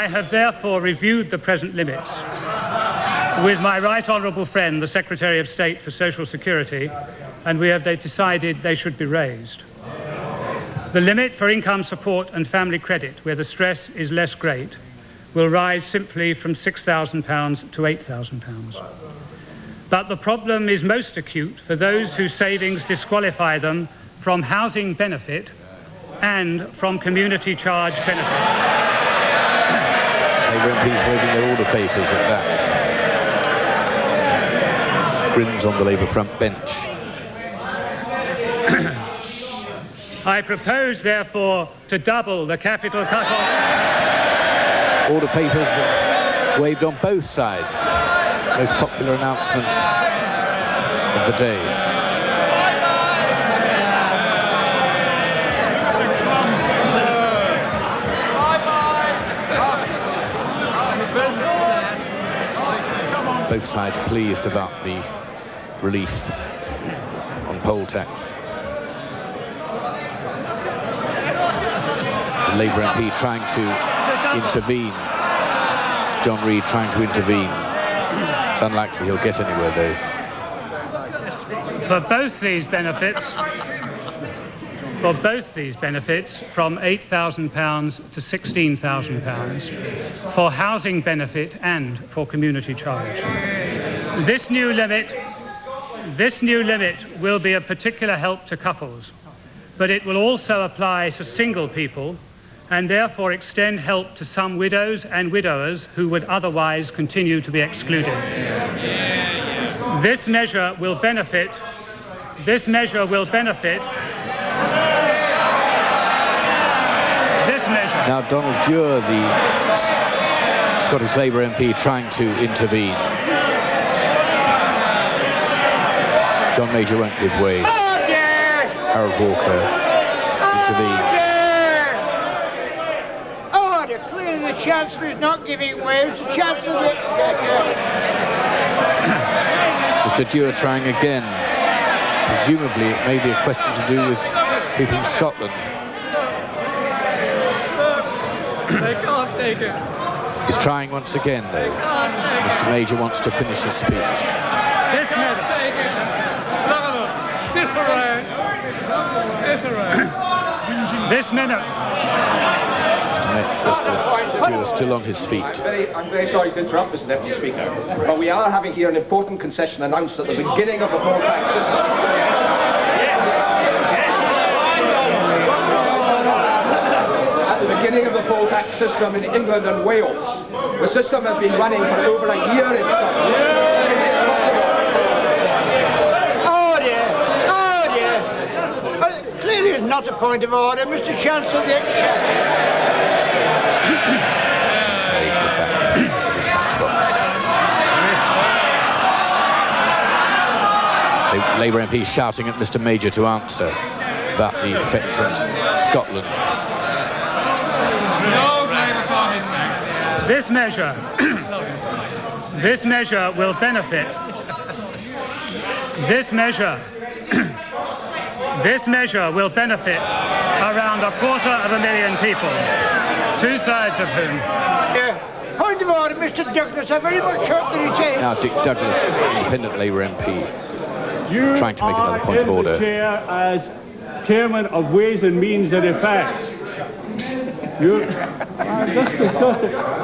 have therefore reviewed the present limits with my right honourable friend, the Secretary of State for Social Security, and we have decided they should be raised. The limit for income support and family credit, where the stress is less great, will rise simply from £6,000 to £8,000. But the problem is most acute for those whose savings disqualify them from housing benefit and from community charge benefit. Labour MPs waving their order papers at that. Grins on the Labour front bench. I propose, therefore, to double the capital cut-off. Order papers waved on both sides. Most popular announcement of the day. Both sides pleased about the relief on poll tax. The Labour MP trying to intervene. John Reid trying to intervene. It's unlikely he'll get anywhere, though. For both these benefits, from £8,000 to £16,000, for housing benefit and for community charge. This new limit will be a particular help to couples, but it will also apply to single people and therefore extend help to some widows and widowers who would otherwise continue to be excluded. This measure will benefit. Now Donald Dewar, the Scottish Labour MP, trying to intervene. John Major won't give way. Harold Walker intervenes. Clearly the Chancellor is not giving way. It's the Chancellor of the Exchequer. Mr. Dewar trying again. Presumably it may be a question to do with keeping Scotland. They can't take it. He's trying once again, though. Mr. Major wants to finish his speech. This measure. Disarray. This minute. Mr. Dewar still on his feet. I'm very sorry to interrupt, Mr. Deputy Speaker, but we are having here an important concession announced at the beginning of the poll tax system. At the beginning of the poll tax system in England and Wales. The system has been running for over a year in Scotland. Is it possible? Oh dear. Clearly it's not a point of order, Mr. Chancellor of the Exchequer. The Labour MP shouting at Mr. Major to answer about the effect on Scotland. This measure will benefit. This measure will benefit around 250,000 people, 2/3 of whom. Point of order, Mr. Douglas. I very much hope that he takes. Now Dick Douglas, independent Labour MP, trying to make another point of order. Chair as Chairman of Ways and Means and Effects.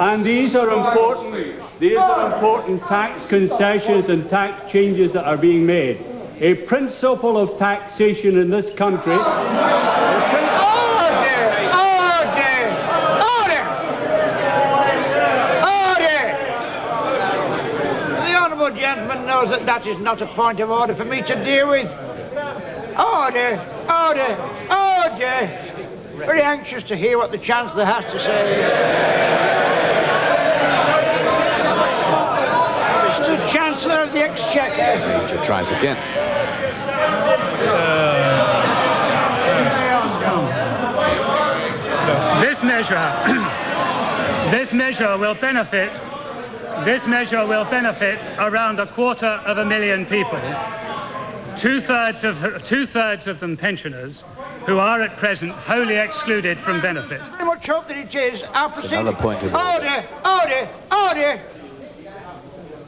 And these are important. These are important tax concessions and tax changes that are being made. A principle of taxation in this country. Gentleman knows that is not a point of order for me to deal with. Order. Very anxious to hear what the Chancellor has to say. Mr. Chancellor of the Exchequer. Major tries again. This measure will benefit around 250,000 people, two-thirds of them pensioners, who are at present wholly excluded from benefit. I very much hope that it is. I'll proceed. Another point of order. Order.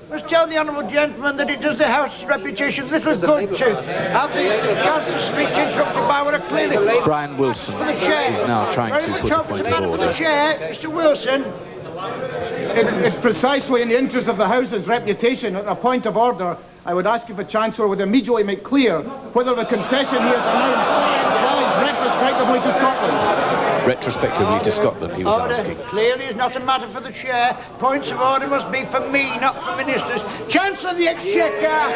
Must tell the honourable gentleman that it does the House's reputation little good to have the Chancellor's speech interrupted by what are clearly... Brian Wilson is now trying to put a point of order. For the chair, Mr. Wilson. It's precisely in the interest of the House's reputation. At a point of order, I would ask if the Chancellor would immediately make clear whether the concession he has announced applies retrospectively to Scotland. Retrospectively to Scotland, he was asking. Clearly is not a matter for the chair. Points of order must be for me, not for ministers. Chancellor of the Exchequer!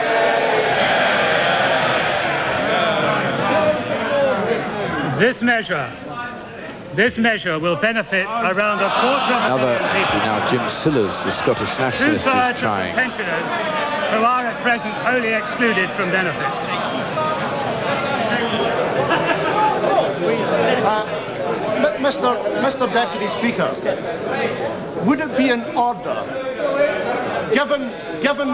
This measure will benefit around a quarter of a million people. Now Jim Sillars, the Scottish Nationalist, is trying. Two-thirds of the pensioners who are at present wholly excluded from benefits. Mr. Deputy Speaker, would it be in order, given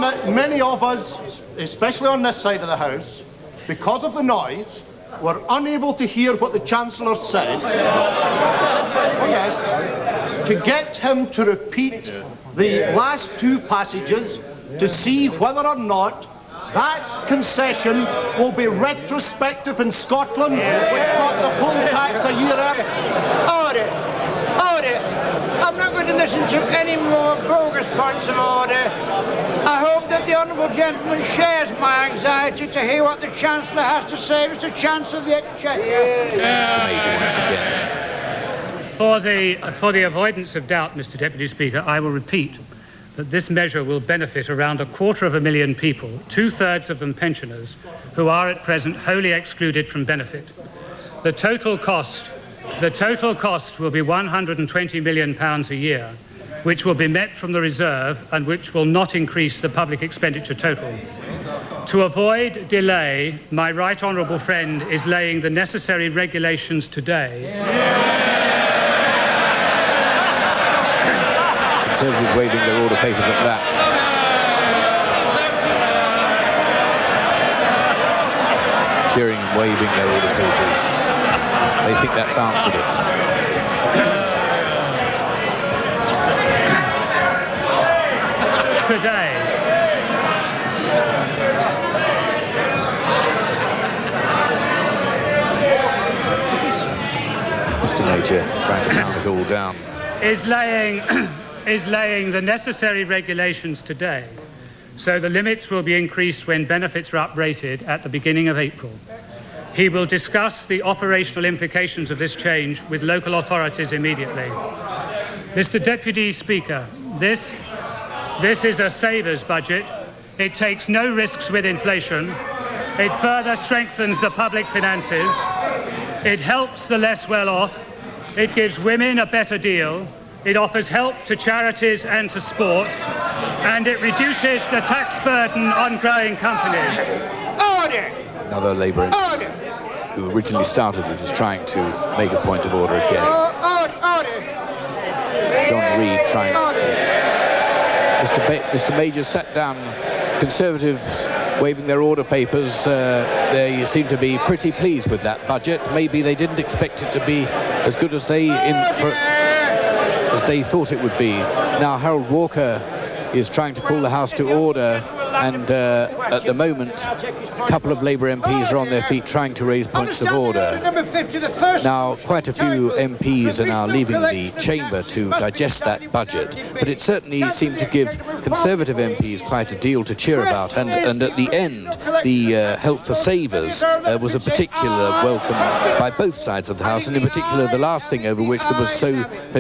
that many of us, especially on this side of the House, because of the noise, were unable to hear what the Chancellor said, to get him to repeat the last two passages to see whether or not that concession will be retrospective in Scotland, which got the poll tax a year early. Order. I'm not going to listen to any more bogus points of order. I hope that the honourable gentleman shares my anxiety to hear what the Chancellor has to say. Mr. Chancellor of the Exchequer. Mr. Major once again. For the avoidance of doubt, Mr. Deputy Speaker, I will repeat that this measure will benefit around 250,000 people, two-thirds of them pensioners, who are at present wholly excluded from benefit. The total cost will be £120 million a year, which will be met from the reserve and which will not increase the public expenditure total. To avoid delay, my right honourable friend is laying the necessary regulations today. Conservatives waving their order papers at that. Cheering and waving their order papers. They think that's answered it. Today, Mr. Major trying to calm it all down. is laying the necessary regulations today, so the limits will be increased when benefits are uprated at the beginning of April. He will discuss the operational implications of this change with local authorities immediately. Mr. Deputy Speaker, this is a savers budget. It takes no risks with inflation. It further strengthens the public finances. It helps the less well off. It gives women a better deal. It offers help to charities and to sport, and it reduces the tax burden on growing companies. Order! Another Labour Order! who originally started with is trying to make a point of order again. Order! John Reid trying to... Mr. Major sat down. Conservatives waving their order papers. They seem to be pretty pleased with that budget. Maybe they didn't expect it to be as good as they thought it would be. Now Harold Walker is trying to call the House to order, and at the moment a couple of Labour MPs are on their feet trying to raise points of order. Now quite a few MPs are now leaving the chamber to digest that budget, but it certainly seemed to give Conservative MPs quite a deal to cheer about, and at the end the help for savers was a particular welcome by both sides of the House, and in particular the last thing over which there was so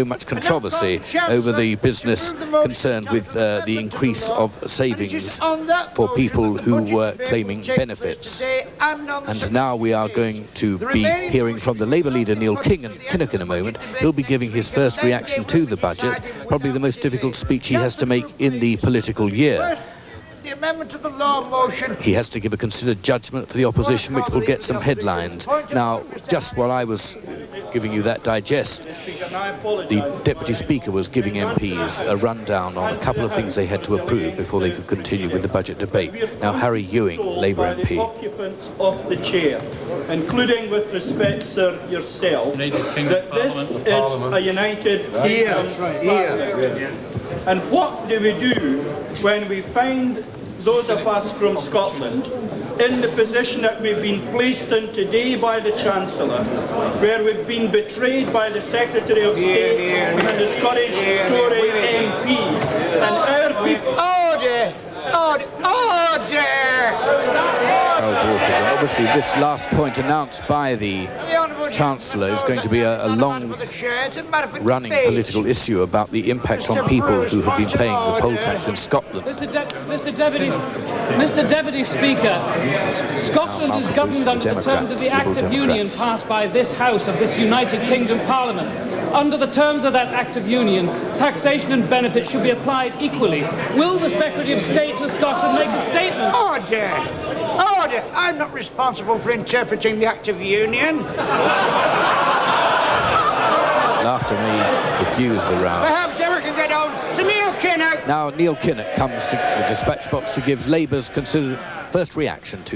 much controversy over the business concerned with the increase of savings for people who were claiming benefits. And now we are going to be hearing from the Labour leader Neil Kinnock in a moment. He'll be giving his first reaction to the budget, probably the most difficult speech he has to make in the political year. the amendment of the law motion. He has to give a considered judgment for the opposition, which will get some headlines. Now, just while I was giving you that digest, the Deputy Speaker was giving MPs a rundown on a couple of things they had to approve before they could continue with the budget debate. Now, Harry Ewing, Labour MP. Occupants of the chair, including with respect, sir, yourself, that this is a united kingdom. And what do we do when we find those of us from Scotland in the position that we've been placed in today by the Chancellor, where we've been betrayed by the Secretary of State and the Scottish Tory MPs, and our people... Order! Order! Order! Obviously, this last point announced by the Chancellor is going to be a long-running political issue about the impact on people who have been paying the poll tax in Scotland. Mr. Deputy Speaker, Scotland is governed under the terms of the Act of Union passed by this House of this United Kingdom Parliament. Under the terms of that Act of Union, taxation and benefits should be applied equally. Will the Secretary of State for Scotland make a statement? Order! Order! I'm not responsible for interpreting the Act of Union. Laughter may diffuse the row. Perhaps never can get on to Neil Kinnock. Now Neil Kinnock comes to the dispatch box to give Labour's considered first reaction to